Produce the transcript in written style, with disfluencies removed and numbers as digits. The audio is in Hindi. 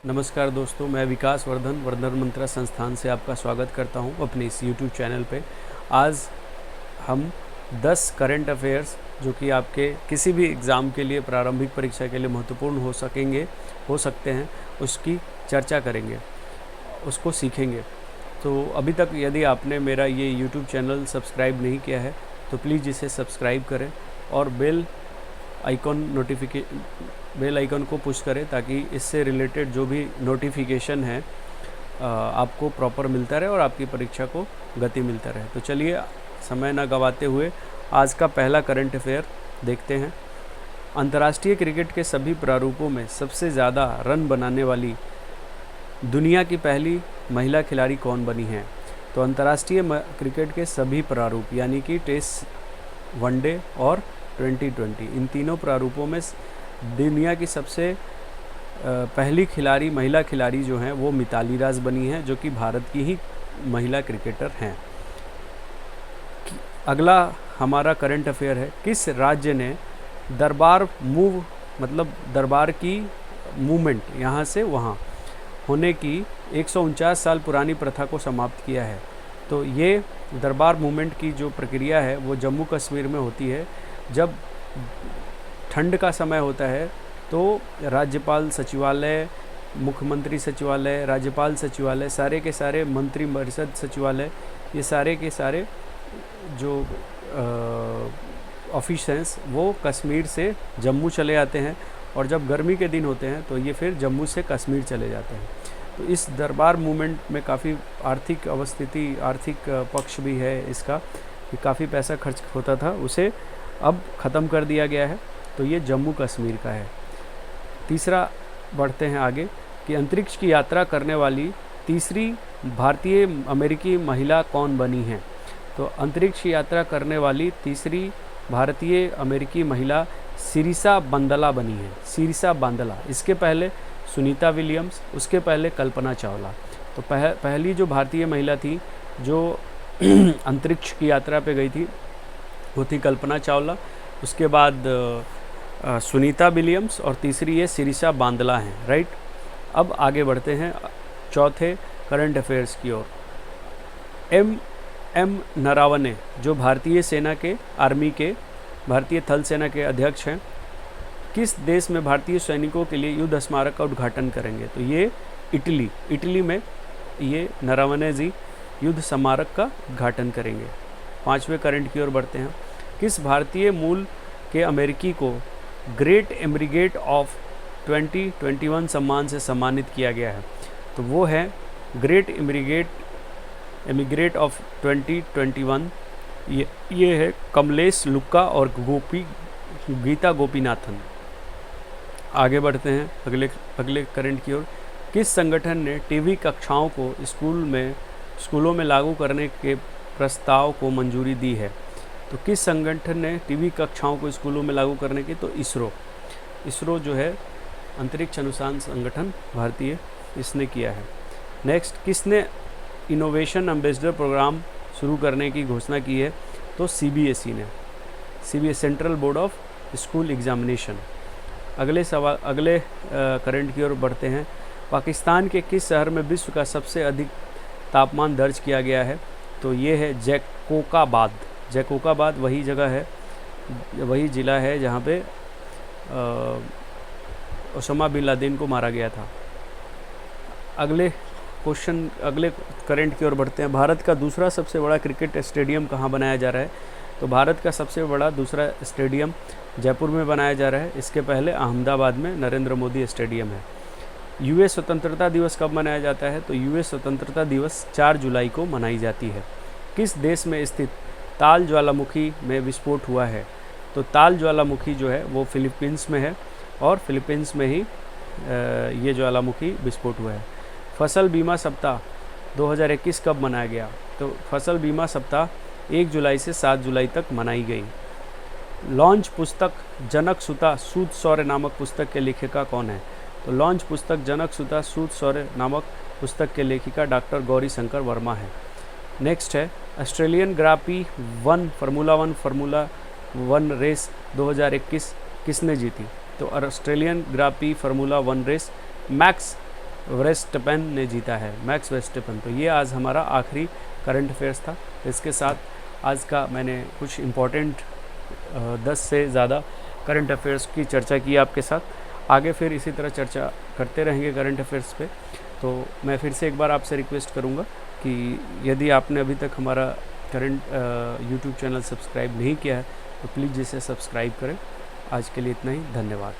नमस्कार दोस्तों, मैं विकास वर्धन वर्धन मंत्रा संस्थान से आपका स्वागत करता हूं अपने इस यूट्यूब चैनल पे। आज हम 10 करंट अफेयर्स जो कि आपके किसी भी एग्ज़ाम के लिए, प्रारंभिक परीक्षा के लिए महत्वपूर्ण हो सकते हैं, उसकी चर्चा करेंगे, उसको सीखेंगे। तो अभी तक यदि आपने मेरा ये यूट्यूब चैनल सब्सक्राइब नहीं किया है तो प्लीज़ इसे सब्सक्राइब करें और बेल आइकन को पुश करें ताकि इससे रिलेटेड जो भी नोटिफिकेशन है आपको प्रॉपर मिलता रहे और आपकी परीक्षा को गति मिलता रहे। तो चलिए समय ना गवाते हुए आज का पहला करंट अफेयर देखते हैं। अंतर्राष्ट्रीय क्रिकेट के सभी प्रारूपों में सबसे ज़्यादा रन बनाने वाली दुनिया की पहली महिला खिलाड़ी कौन बनी है? तो अंतर्राष्ट्रीय क्रिकेट के सभी प्रारूप यानी कि टेस्ट, वनडे और 2020 इन तीनों प्रारूपों में दुनिया की सबसे पहली महिला खिलाड़ी जो हैं वो मिताली राज बनी है, जो कि भारत की ही महिला क्रिकेटर हैं। अगला हमारा करंट अफेयर है, किस राज्य ने दरबार की मूवमेंट यहाँ से वहाँ होने की 149 साल पुरानी प्रथा को समाप्त किया है? तो ये दरबार मूवमेंट की जो प्रक्रिया है वो जम्मू कश्मीर में होती है। जब ठंड का समय होता है तो राज्यपाल सचिवालय, मुख्यमंत्री सचिवालय, राज्यपाल सचिवालय, सारे के सारे मंत्री परिषद सचिवालय, ये सारे के सारे जो ऑफिसर्स वो कश्मीर से जम्मू चले आते हैं, और जब गर्मी के दिन होते हैं तो ये फिर जम्मू से कश्मीर चले जाते हैं। तो इस दरबार मूवमेंट में काफ़ी आर्थिक पक्ष भी है इसका, कि काफ़ी पैसा खर्च होता था, उसे अब ख़त्म कर दिया गया है। तो ये जम्मू कश्मीर का है। तीसरा बढ़ते हैं आगे कि अंतरिक्ष की यात्रा करने वाली तीसरी भारतीय अमेरिकी महिला कौन बनी है? तो अंतरिक्ष की यात्रा करने वाली तीसरी भारतीय अमेरिकी महिला सिरिसा बांदला बनी है। सिरिसा बांदला, इसके पहले सुनीता विलियम्स, उसके पहले कल्पना चावला। तो पहली जो भारतीय महिला थी जो अंतरिक्ष की यात्रा पे गई थी वो थी कल्पना चावला, उसके बाद सुनीता विलियम्स और तीसरी ये सिरिसा बांदला हैं, राइट। अब आगे बढ़ते हैं चौथे करंट अफेयर्स की ओर। एम नरावने जो भारतीय थल सेना के अध्यक्ष हैं, किस देश में भारतीय सैनिकों के लिए युद्ध स्मारक का उद्घाटन करेंगे? तो ये इटली में ये नरावने जी युद्ध स्मारक का उद्घाटन करेंगे। पांचवें करंट की ओर बढ़ते हैं। किस भारतीय मूल के अमेरिकी को ग्रेट एमिग्रेट ऑफ 2021 सम्मान से सम्मानित किया गया है? तो वो है ग्रेट एमिग्रेट ऑफ 2021। ये है कमलेश लुक्का और गीता गोपीनाथन। आगे बढ़ते हैं अगले करंट की ओर। किस संगठन ने टीवी कक्षाओं को स्कूलों में लागू करने के प्रस्ताव को मंजूरी दी है? तो किस संगठन ने टीवी कक्षाओं को स्कूलों में लागू करने की? तो इसरो जो है अंतरिक्ष अनुसंधान संगठन भारतीय, इसने किया है। नेक्स्ट, किसने इनोवेशन एम्बेसडर प्रोग्राम शुरू करने की घोषणा की है? तो सीबीएसई ने, central board of school examination. अगले करंट की ओर बढ़ते हैं। पाकिस्तान के किस शहर में विश्व का सबसे अधिक तापमान दर्ज किया गया है? तो ये है जैकोबाबाद वही जगह है, वही ज़िला है जहाँ पे ओसामा बिन लादेन को मारा गया था। अगले करंट की ओर बढ़ते हैं। भारत का दूसरा सबसे बड़ा क्रिकेट स्टेडियम कहाँ बनाया जा रहा है? तो भारत का सबसे बड़ा दूसरा स्टेडियम जयपुर में बनाया जा रहा है। इसके पहले अहमदाबाद में नरेंद्र मोदी स्टेडियम है। यूएस स्वतंत्रता दिवस कब मनाया जाता है? तो यूएस स्वतंत्रता दिवस 4 जुलाई को मनाई जाती है। किस देश में स्थित ताल ज्वालामुखी में विस्फोट हुआ है? तो ताल ज्वालामुखी जो है वो फिलीपींस में है, और फिलीपींस में ही ये ज्वालामुखी विस्फोट हुआ है। फसल बीमा सप्ताह 2021 कब मनाया गया? तो फसल बीमा सप्ताह 1 जुलाई से 7 जुलाई तक मनाई गई। लॉन्च पुस्तक जनक सुता सूत सौर्य नामक पुस्तक के लेखिका कौन है? तो लॉन्च पुस्तक जनक सुता सूत सौर्य नामक पुस्तक के लेखिका डॉक्टर गौरी शंकर वर्मा है। नेक्स्ट है ऑस्ट्रेलियन ग्रापी फार्मूला वन रेस 2021 किसने जीती? तो ऑस्ट्रेलियन ग्रापी formula one race Max Verstappen ने जीता है, मैक्स वेस्टपेन। तो ये आज हमारा आखिरी करंट अफेयर्स था। इसके साथ आज का मैंने कुछ इम्पोर्टेंट 10 से ज़्यादा करंट अफेयर्स की चर्चा की आपके साथ। आगे फिर इसी तरह चर्चा करते रहेंगे करंट अफेयर्स पे। तो मैं फिर से एक बार आपसे रिक्वेस्ट करूँगा कि यदि आपने अभी तक हमारा करंट यूट्यूब चैनल सब्सक्राइब नहीं किया है तो प्लीज़ इसे सब्सक्राइब करें। आज के लिए इतना ही, धन्यवाद।